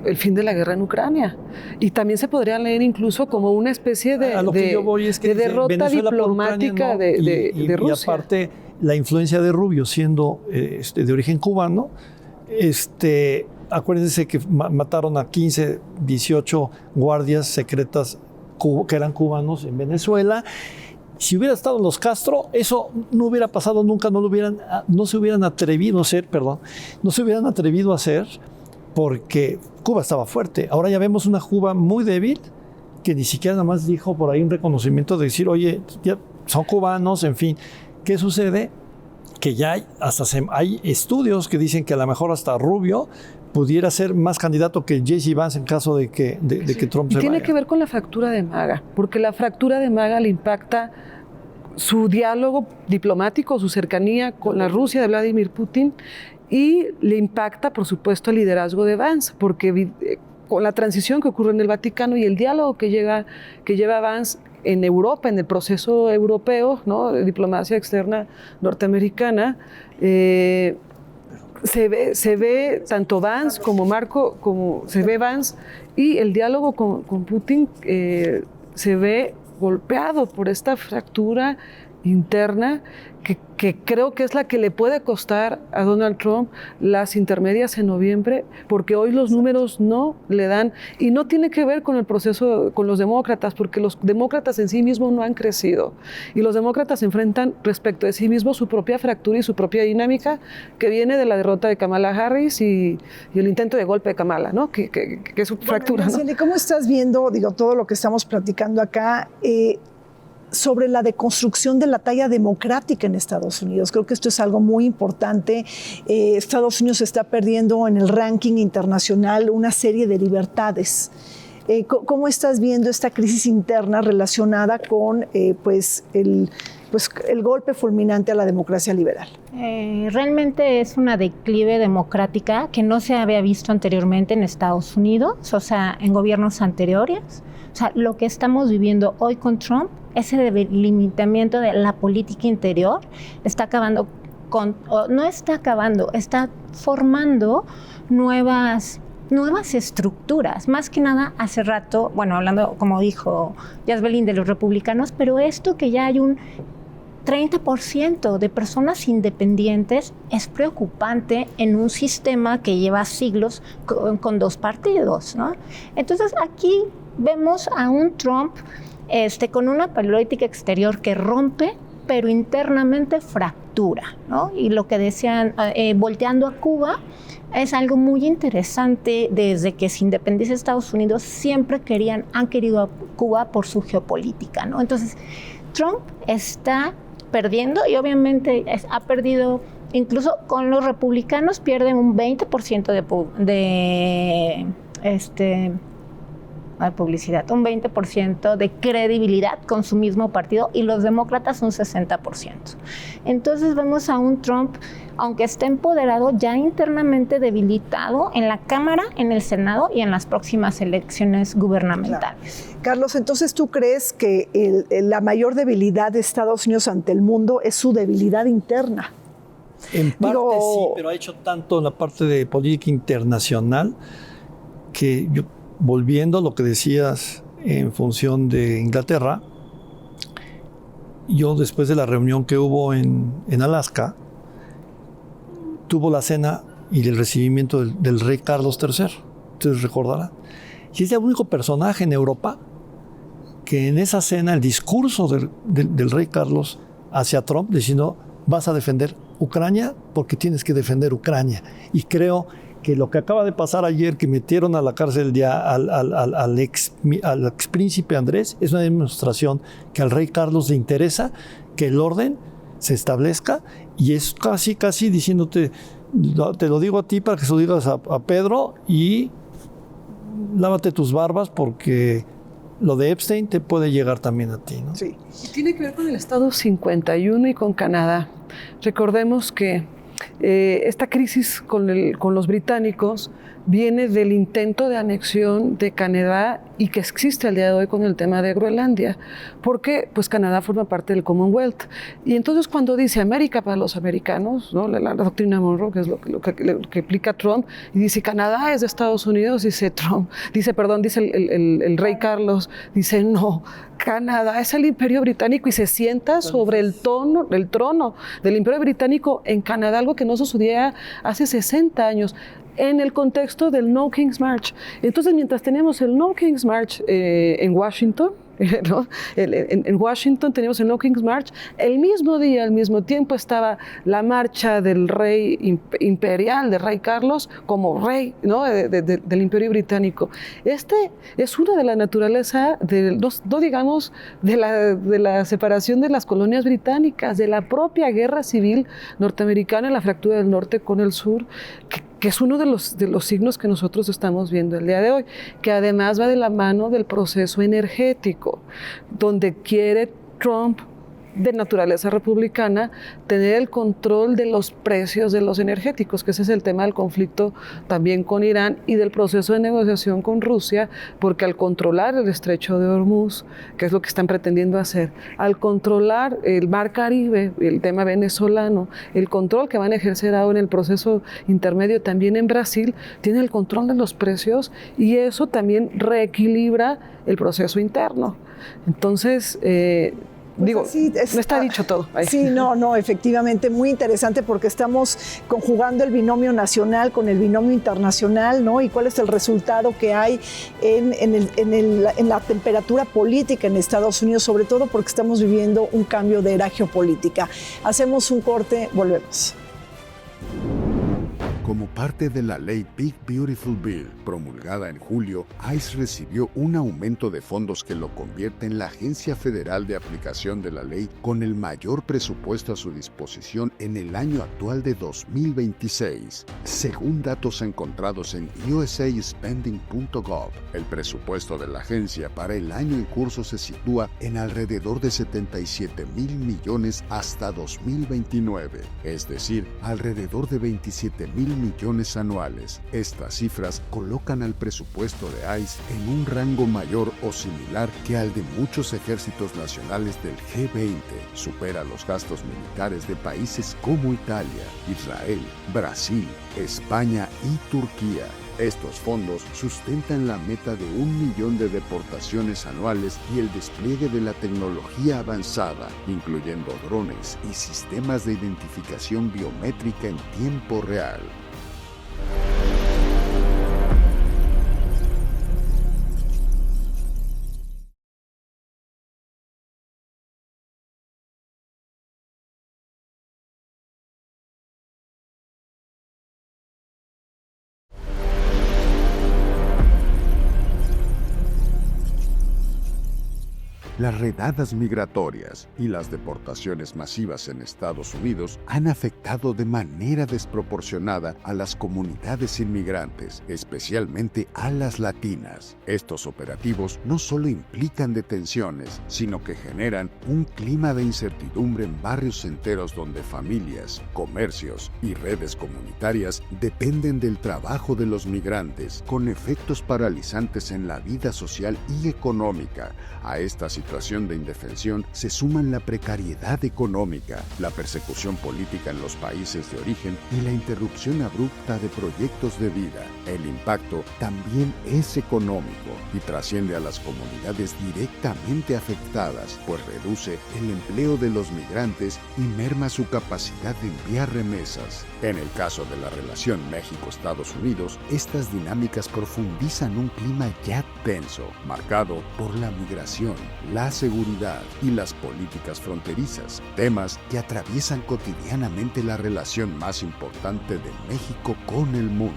el fin de la guerra en Ucrania. Y también se podría leer incluso como una especie de derrota Venezuela diplomática de Rusia. Y aparte, la influencia de Rubio, siendo de origen cubano, acuérdense que mataron a 15, 18 guardias secretas que eran cubanos en Venezuela. Si hubiera estado los Castro, eso no hubiera pasado nunca, no se hubieran atrevido a hacer porque Cuba estaba fuerte. Ahora ya vemos una Cuba muy débil que ni siquiera nada más dijo por ahí un reconocimiento de decir, oye, ya son cubanos, en fin. ¿Qué sucede? Que ya hay estudios que dicen que a lo mejor hasta Rubio pudiera ser más candidato que J.C. Vance en caso de que Trump se vaya. Tiene que ver con la fractura de MAGA, porque la fractura de MAGA le impacta su diálogo diplomático, su cercanía con la Rusia de Vladimir Putin, y le impacta, por supuesto, el liderazgo de Vance, porque con la transición que ocurre en el Vaticano y el diálogo que lleva Vance en Europa, en el proceso europeo, ¿no?, de diplomacia externa norteamericana, se ve tanto Vance como Marco, se ve Vance, y el diálogo con Putin se ve golpeado por esta fractura interna que creo que es la que le puede costar a Donald Trump las intermedias en noviembre, porque hoy los números no le dan, y no tiene que ver con el proceso con los demócratas, porque los demócratas en sí mismos no han crecido, y los demócratas enfrentan respecto de sí mismos su propia fractura y su propia dinámica, que viene de la derrota de Kamala Harris y el intento de golpe de Kamala, ¿no?, que es su fractura. Graciela, ¿no? ¿Cómo estás viendo, todo lo que estamos platicando acá, sobre la deconstrucción de la talla democrática en Estados Unidos? Creo que esto es algo muy importante. Estados Unidos está perdiendo en el ranking internacional una serie de libertades. ¿Cómo estás viendo esta crisis interna relacionada con el golpe fulminante a la democracia liberal? Realmente es una declive democrática que no se había visto anteriormente en Estados Unidos, o sea, en gobiernos anteriores. O sea, lo que estamos viviendo hoy con Trump, ese debilitamiento de la política interior, está formando nuevas estructuras. Más que nada, hace rato, hablando, como dijo Yasbelín, de los republicanos, pero esto que ya hay un 30% de personas independientes es preocupante en un sistema que lleva siglos con dos partidos, ¿no? Entonces, aquí vemos a un Trump con una política exterior que rompe, pero internamente fractura, ¿no? Y lo que decían, volteando a Cuba, es algo muy interesante. Desde que se independiza Estados Unidos, siempre han querido a Cuba por su geopolítica, ¿no? Entonces, Trump está perdiendo, y obviamente ha perdido, incluso con los republicanos, pierden un 20% de publicidad, un 20% de credibilidad con su mismo partido, y los demócratas un 60%. Entonces vemos a un Trump, aunque esté empoderado, ya internamente debilitado en la Cámara, en el Senado y en las próximas elecciones gubernamentales. Claro. Carlos, entonces, ¿tú crees que la mayor debilidad de Estados Unidos ante el mundo es su debilidad interna? En parte sí, pero ha hecho tanto en la parte de política internacional que yo, volviendo a lo que decías en función de Inglaterra, yo después de la reunión que hubo en Alaska, tuvo la cena y el recibimiento del rey Carlos III, ustedes recordarán. Y es el único personaje en Europa que en esa cena, el discurso del rey Carlos hacia Trump, diciendo, vas a defender Ucrania porque tienes que defender Ucrania. Y creo que lo que acaba de pasar ayer, que metieron a la cárcel al ex príncipe Andrés, es una demostración que al rey Carlos le interesa que el orden se establezca, y es casi diciéndote, te lo digo a ti para que se lo digas a Pedro, y lávate tus barbas porque lo de Epstein te puede llegar también a ti, ¿no? Sí. Tiene que ver con el Estado 51 y con Canadá. Recordemos que esta crisis con los británicos viene del intento de anexión de Canadá, y que existe al día de hoy con el tema de Groenlandia, porque pues Canadá forma parte del Commonwealth. Y entonces, cuando dice América para los americanos, ¿no?, la doctrina Monroe, que es lo que aplica Trump, y dice Canadá es de Estados Unidos, dice el rey Carlos, dice no, Canadá es el Imperio Británico, y se sienta sobre el trono del Imperio Británico en Canadá, algo que no sucedía hace 60 años. En el contexto del No King's March. Entonces, mientras tenemos el No King's March en Washington, ¿no?, en Washington tenemos el No King's March, el mismo día, al mismo tiempo, estaba la marcha del rey imperial, del rey Carlos, como rey, ¿no?, del Imperio Británico. Este es una de la naturaleza, no digamos, de la separación de las colonias británicas, de la propia guerra civil norteamericana, la fractura del norte con el sur, que es uno de los signos que nosotros estamos viendo el día de hoy, que además va de la mano del proceso energético, donde quiere Trump de naturaleza republicana tener el control de los precios de los energéticos, que ese es el tema del conflicto también con Irán y del proceso de negociación con Rusia, porque al controlar el estrecho de Hormuz, que es lo que están pretendiendo hacer, al controlar el Mar Caribe, el tema venezolano, el control que van a ejercer ahora en el proceso intermedio también en Brasil, tiene el control de los precios y eso también reequilibra el proceso interno. Entonces, digo, sí, no está dicho todo. Ahí. Sí, no, efectivamente, muy interesante porque estamos conjugando el binomio nacional con el binomio internacional, ¿no? Y cuál es el resultado que hay en la temperatura política en Estados Unidos, sobre todo porque estamos viviendo un cambio de era geopolítica. Hacemos un corte, volvemos. Como parte de la ley Big Beautiful Bill, promulgada en julio, ICE recibió un aumento de fondos que lo convierte en la agencia federal de aplicación de la ley con el mayor presupuesto a su disposición en el año actual de 2026. Según datos encontrados en usaspending.gov, el presupuesto de la agencia para el año en curso se sitúa en alrededor de 77,000 millones hasta 2029, es decir, alrededor de 27,000 millones anuales. Estas cifras colocan al presupuesto de ICE en un rango mayor o similar que al de muchos ejércitos nacionales del G20. Supera los gastos militares de países como Italia, Israel, Brasil, España y Turquía. Estos fondos sustentan la meta de 1 millón de deportaciones anuales y el despliegue de la tecnología avanzada, incluyendo drones y sistemas de identificación biométrica en tiempo real. Las redadas migratorias y las deportaciones masivas en Estados Unidos han afectado de manera desproporcionada a las comunidades inmigrantes, especialmente a las latinas. Estos operativos no solo implican detenciones, sino que generan un clima de incertidumbre en barrios enteros donde familias, comercios y redes comunitarias dependen del trabajo de los migrantes, con efectos paralizantes en la vida social y económica. A esta situación de indefensión se suman la precariedad económica, la persecución política en los países de origen y la interrupción abrupta de proyectos de vida. El impacto también es económico y trasciende a las comunidades directamente afectadas, pues reduce el empleo de los migrantes y merma su capacidad de enviar remesas. En el caso de la relación México-Estados Unidos, estas dinámicas profundizan un clima ya tenso, marcado por la migración, la seguridad y las políticas fronterizas, temas que atraviesan cotidianamente la relación más importante de México con el mundo.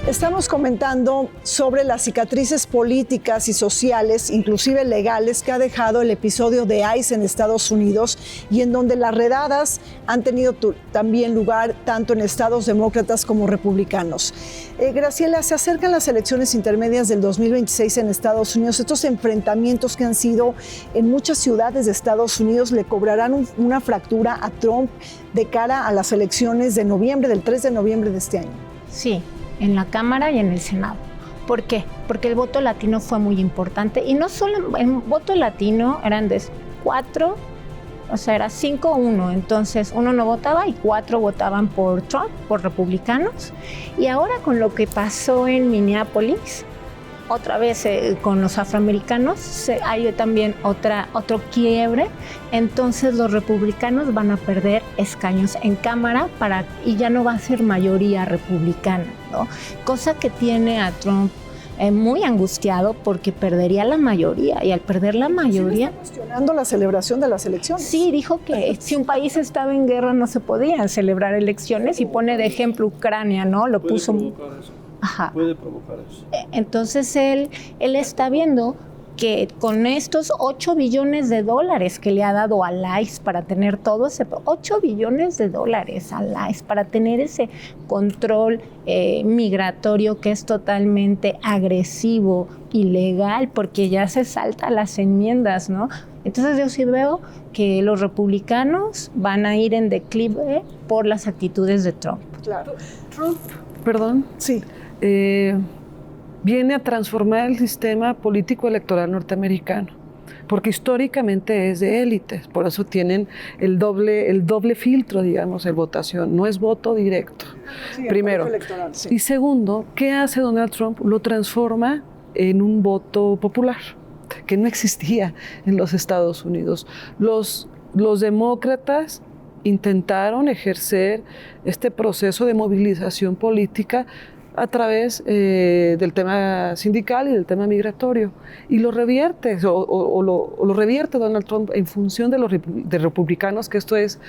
Estamos comentando sobre las cicatrices políticas y sociales, inclusive legales, que ha dejado el episodio de ICE en Estados Unidos y en donde las redadas han tenido también lugar tanto en estados demócratas como republicanos. Graciela, se acercan las elecciones intermedias del 2026 en Estados Unidos. Estos enfrentamientos que han sido en muchas ciudades de Estados Unidos le cobrarán una fractura a Trump de cara a las elecciones de noviembre, del 3 de noviembre de este año. Sí, en la Cámara y en el Senado. ¿Por qué? Porque el voto latino fue muy importante y no solo el voto latino eran de 4, o sea, era 5-1, entonces 1 no votaba y 4 votaban por Trump, por republicanos. Y ahora con lo que pasó en Minneapolis, otra vez con los afroamericanos, hay también otro quiebre, entonces los republicanos van a perder escaños en Cámara y ya no va a ser mayoría republicana, ¿no? Cosa que tiene a Trump muy angustiado porque perdería la mayoría, y al perder la mayoría... ¿Sí está cuestionando la celebración de las elecciones? Sí, dijo que si un país estaba en guerra no se podían celebrar elecciones y pone de ejemplo Ucrania, ¿no? Lo puso... Ajá. Puede provocar eso. Entonces él está viendo que con estos 8 billones de dólares que le ha dado al ICE para tener todo ese, 8 billones de dólares al ICE para tener ese control migratorio que es totalmente agresivo, ilegal, porque ya se salta las enmiendas, ¿no? Entonces yo sí veo que los republicanos van a ir en declive por las actitudes de Trump. Claro. Trump, perdón. Sí. Viene a transformar el sistema político electoral norteamericano, porque históricamente es de élites, por eso tienen el doble filtro, digamos, de votación, no es voto directo, Sí, primero. Electoral, sí. Y segundo, ¿qué hace Donald Trump? Lo transforma en un voto popular, que no existía en los Estados Unidos. Los demócratas intentaron ejercer este proceso de movilización política a través del tema sindical y del tema migratorio, y lo revierte, lo revierte Donald Trump en función de republicanos, que esto es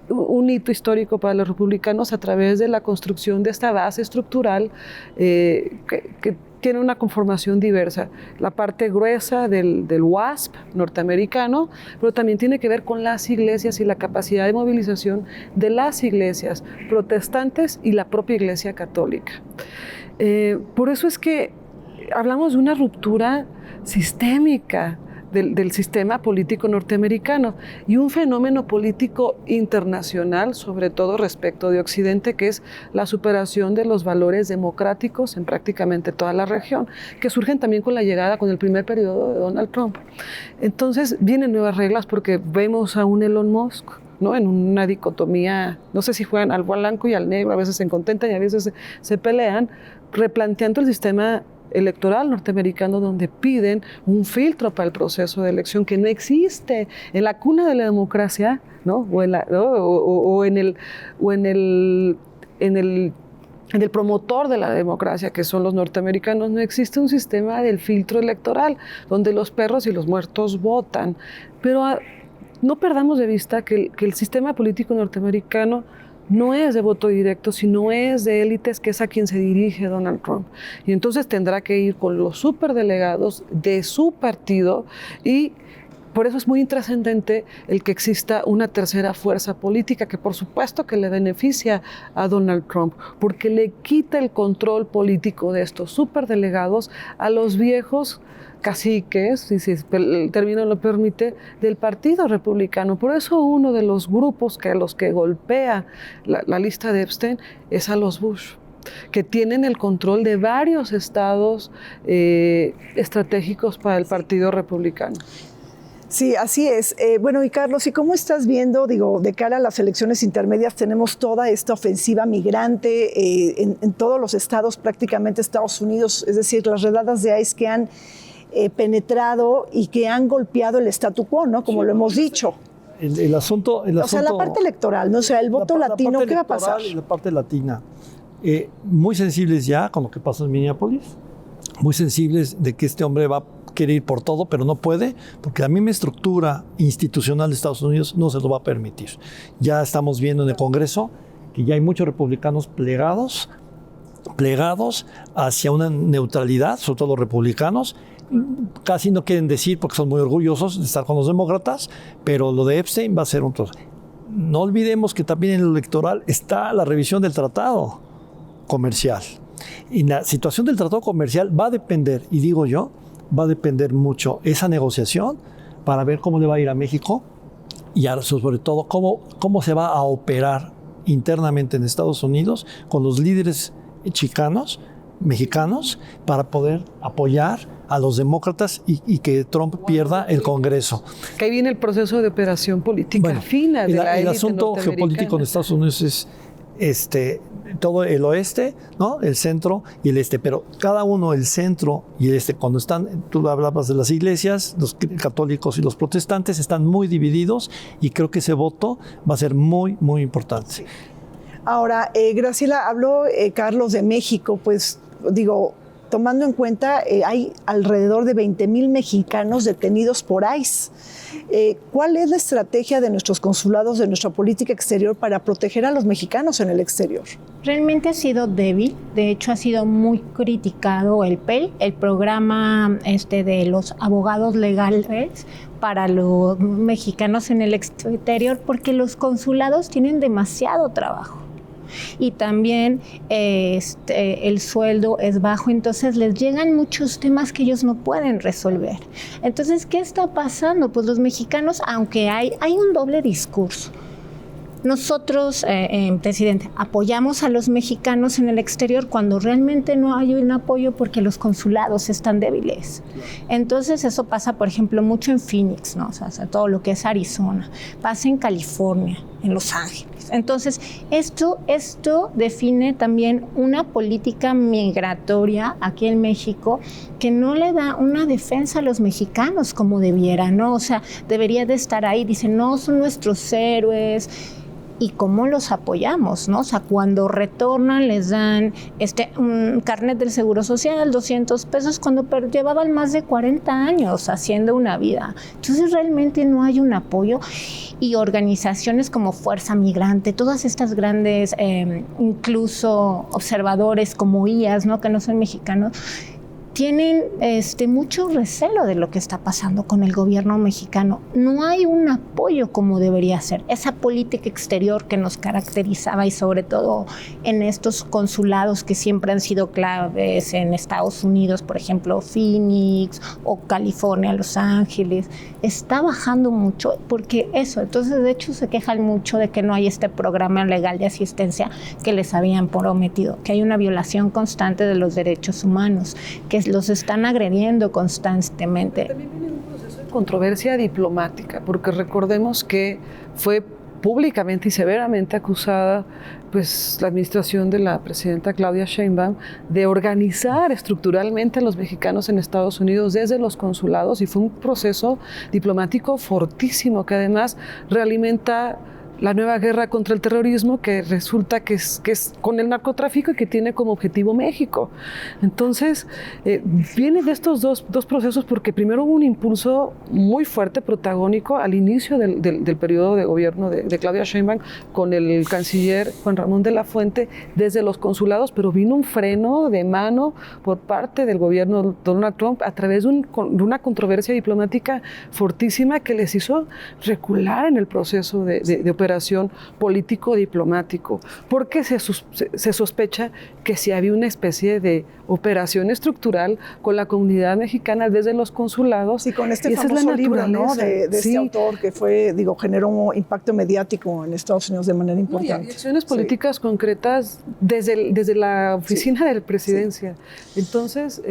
un hito histórico para los republicanos a través de la construcción de esta base estructural que tiene una conformación diversa. La parte gruesa del WASP norteamericano, pero también tiene que ver con las iglesias y la capacidad de movilización de las iglesias protestantes y la propia iglesia católica. Por eso es que hablamos de una ruptura sistémica del sistema político norteamericano y un fenómeno político internacional, sobre todo respecto de Occidente, que es la superación de los valores democráticos en prácticamente toda la región, que surgen también con la llegada, con el primer periodo de Donald Trump. Entonces vienen nuevas reglas porque vemos a un Elon Musk, ¿no? En una dicotomía, no sé si juegan al blanco y al negro, a veces se contentan y a veces se pelean, replanteando el sistema electoral norteamericano, donde piden un filtro para el proceso de elección que no existe en la cuna de la democracia, ¿no? O en el promotor de la democracia, que son los norteamericanos. No existe un sistema del filtro electoral donde los perros y los muertos votan. Pero no perdamos de vista que el sistema político norteamericano no es de voto directo, sino es de élites, que es a quien se dirige Donald Trump. Y entonces tendrá que ir con los superdelegados de su partido, y por eso es muy intrascendente el que exista una tercera fuerza política que por supuesto que le beneficia a Donald Trump, porque le quita el control político de estos superdelegados a los viejos caciques, si el término lo permite, del Partido Republicano. Por eso uno de los grupos a los que golpea la lista de Epstein es a los Bush, que tienen el control de varios estados estratégicos para el Partido Republicano. Sí, así es. Bueno, y Carlos, ¿y cómo estás viendo, de cara a las elecciones intermedias? Tenemos toda esta ofensiva migrante en todos los estados, prácticamente Estados Unidos, es decir, las redadas de ICE que han penetrado y que han golpeado el statu quo, ¿no? Como lo hemos dicho. El asunto... O sea, la parte electoral, ¿no? O sea, el voto latino, ¿qué va a pasar? Y la parte latina. Muy sensibles ya con lo que pasa en Minneapolis, muy sensibles de que este hombre va a querer ir por todo, pero no puede, porque la misma estructura institucional de Estados Unidos no se lo va a permitir. Ya estamos viendo en el Congreso que ya hay muchos republicanos plegados hacia una neutralidad, sobre todo los republicanos. Casi no quieren decir, porque son muy orgullosos de estar con los demócratas, pero lo de Epstein va a ser un trozo. No olvidemos que también en lo electoral está la revisión del tratado comercial. Y la situación del tratado comercial va a depender, y digo yo, va a depender mucho esa negociación para ver cómo le va a ir a México y sobre todo cómo se va a operar internamente en Estados Unidos con los líderes chicanos, mexicanos, para poder apoyar a los demócratas y que Trump pierda el Congreso. Que ahí viene el proceso de operación política fina de la élite norteamericana. El asunto geopolítico en Estados Unidos es todo el oeste, ¿no? El centro y el este, pero cada uno, el centro y el este, cuando están, tú hablabas de las iglesias, los católicos y los protestantes están muy divididos, y creo que ese voto va a ser muy, muy importante. Sí. Ahora, Graciela, habló Carlos de México, pues digo, tomando en cuenta hay alrededor de 20,000 mexicanos detenidos por ICE. ¿Cuál es la estrategia de nuestros consulados, de nuestra política exterior para proteger a los mexicanos en el exterior? Realmente ha sido débil, de hecho ha sido muy criticado el PEL, el programa de los abogados legales para los mexicanos en el exterior, porque los consulados tienen demasiado trabajo. Y también el sueldo es bajo, entonces les llegan muchos temas que ellos no pueden resolver. Entonces, ¿qué está pasando? Pues los mexicanos, aunque hay un doble discurso. Nosotros, presidente, apoyamos a los mexicanos en el exterior cuando realmente no hay un apoyo porque los consulados están débiles. Entonces eso pasa, por ejemplo, mucho en Phoenix, ¿no? O sea, todo lo que es Arizona, pasa en California, en Los Ángeles. Entonces esto define también una política migratoria aquí en México que no le da una defensa a los mexicanos como debiera, ¿no? O sea, debería de estar ahí, dicen, no, son nuestros héroes. ¿Y cómo los apoyamos, no? O sea, cuando retornan les dan un carnet del Seguro Social, 200 pesos, cuando llevaban más de 40 años haciendo una vida. Entonces realmente no hay un apoyo, y organizaciones como Fuerza Migrante, todas estas grandes, incluso observadores como IAS, ¿no? Que no son mexicanos, tienen mucho recelo de lo que está pasando con el gobierno mexicano. No hay un apoyo como debería ser. Esa política exterior que nos caracterizaba, y sobre todo en estos consulados que siempre han sido claves en Estados Unidos, por ejemplo, Phoenix o California, Los Ángeles, está bajando mucho porque eso. Entonces, de hecho, se quejan mucho de que no hay este programa legal de asistencia que les habían prometido, que hay una violación constante de los derechos humanos, que los están agrediendo constantemente. También viene un proceso de controversia diplomática, porque recordemos que fue públicamente y severamente acusada pues, la administración de la presidenta Claudia Sheinbaum de organizar estructuralmente a los mexicanos en Estados Unidos desde los consulados, y fue un proceso diplomático fortísimo que además realimenta la nueva guerra contra el terrorismo, que resulta que es con el narcotráfico y que tiene como objetivo México. Entonces, viene de estos dos procesos, porque primero hubo un impulso muy fuerte, protagónico, al inicio del periodo de gobierno de Claudia Sheinbaum con el canciller Juan Ramón de la Fuente desde los consulados, pero vino un freno de mano por parte del gobierno de Donald Trump a través de una controversia diplomática fortísima que les hizo recular en el proceso de operación político-diplomático, porque se sospecha que sí había una especie de operación estructural con la comunidad mexicana desde los consulados. Y con este famoso libro, ¿no? de este autor que generó un impacto mediático en Estados Unidos de manera importante. Y acciones políticas concretas desde la oficina de la presidencia. Entonces,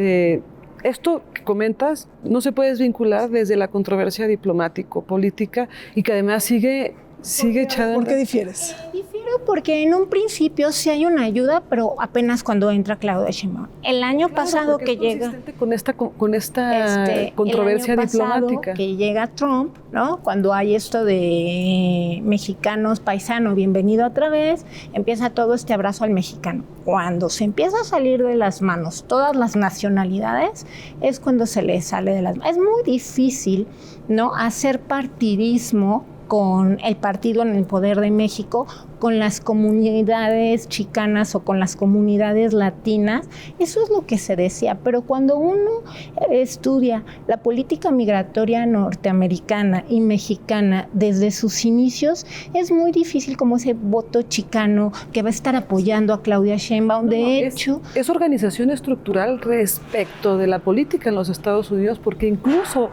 esto que comentas no se puede desvincular desde la controversia diplomático-política, y que además sigue echada. ¿Por qué difieres? Difiero porque en un principio sí hay una ayuda, pero apenas cuando entra Claudia Sheinbaum. El año pasado que llega con esta controversia el año pasado diplomática que llega Trump, ¿no? Cuando hay esto de mexicanos paisano, bienvenido otra vez, empieza todo este abrazo al mexicano. Cuando se empieza a salir de las manos todas las nacionalidades, es cuando se le sale de las manos. Es muy difícil, ¿no?, hacer partidismo con el partido en el poder de México, con las comunidades chicanas o con las comunidades latinas. Eso es lo que se decía, pero cuando uno estudia la política migratoria norteamericana y mexicana desde sus inicios, es muy difícil como ese voto chicano que va a estar apoyando a Claudia Sheinbaum. De hecho, es organización estructural respecto de la política en los Estados Unidos, porque incluso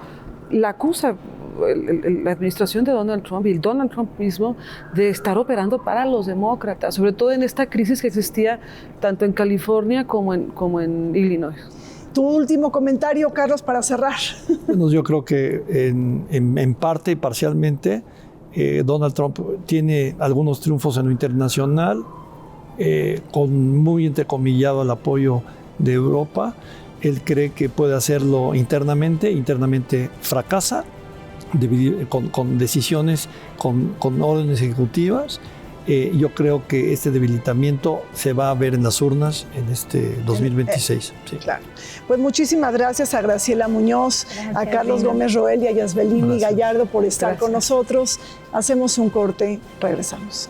la acusa la administración de Donald Trump y Donald Trump mismo de estar operando para los demócratas, sobre todo en esta crisis que existía tanto en California como en Illinois. Tu último comentario, Carlos, para cerrar. Bueno, yo creo que en parte y parcialmente Donald Trump tiene algunos triunfos en lo internacional, con muy entrecomillado el apoyo de Europa. Él cree que puede hacerlo internamente fracasa, con decisiones, con órdenes ejecutivas. yo creo que este debilitamiento se va a ver en las urnas en este 2026. Sí. Claro. Pues muchísimas gracias a Graciela Muñoz, a Carlos Gómez Roel y a Yasbelini Gallardo por estar con nosotros. Hacemos un corte, regresamos.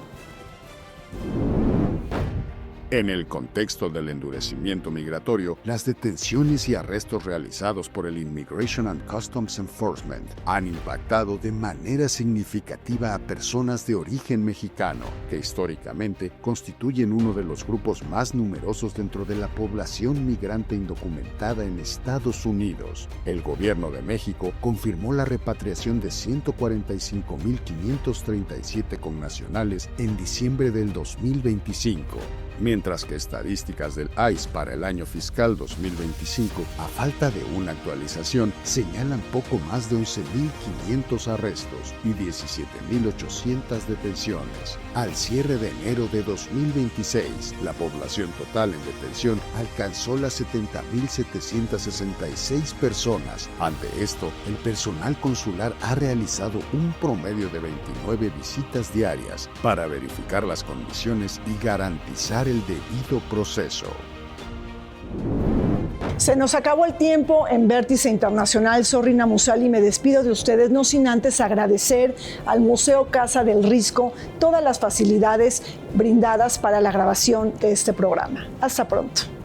En el contexto del endurecimiento migratorio, las detenciones y arrestos realizados por el Immigration and Customs Enforcement han impactado de manera significativa a personas de origen mexicano, que históricamente constituyen uno de los grupos más numerosos dentro de la población migrante indocumentada en Estados Unidos. El gobierno de México confirmó la repatriación de 145.537 connacionales en diciembre del 2025. Mientras que estadísticas del ICE para el año fiscal 2025, a falta de una actualización, señalan poco más de 11.500 arrestos y 17.800 detenciones. Al cierre de enero de 2026, la población total en detención alcanzó las 70.766 personas. Ante esto, el personal consular ha realizado un promedio de 29 visitas diarias para verificar las condiciones y garantizar el debido proceso. Se nos acabó el tiempo en Vértice Internacional. Soy Rina Musali y me despido de ustedes, no sin antes agradecer al Museo Casa del Risco todas las facilidades brindadas para la grabación de este programa. Hasta pronto.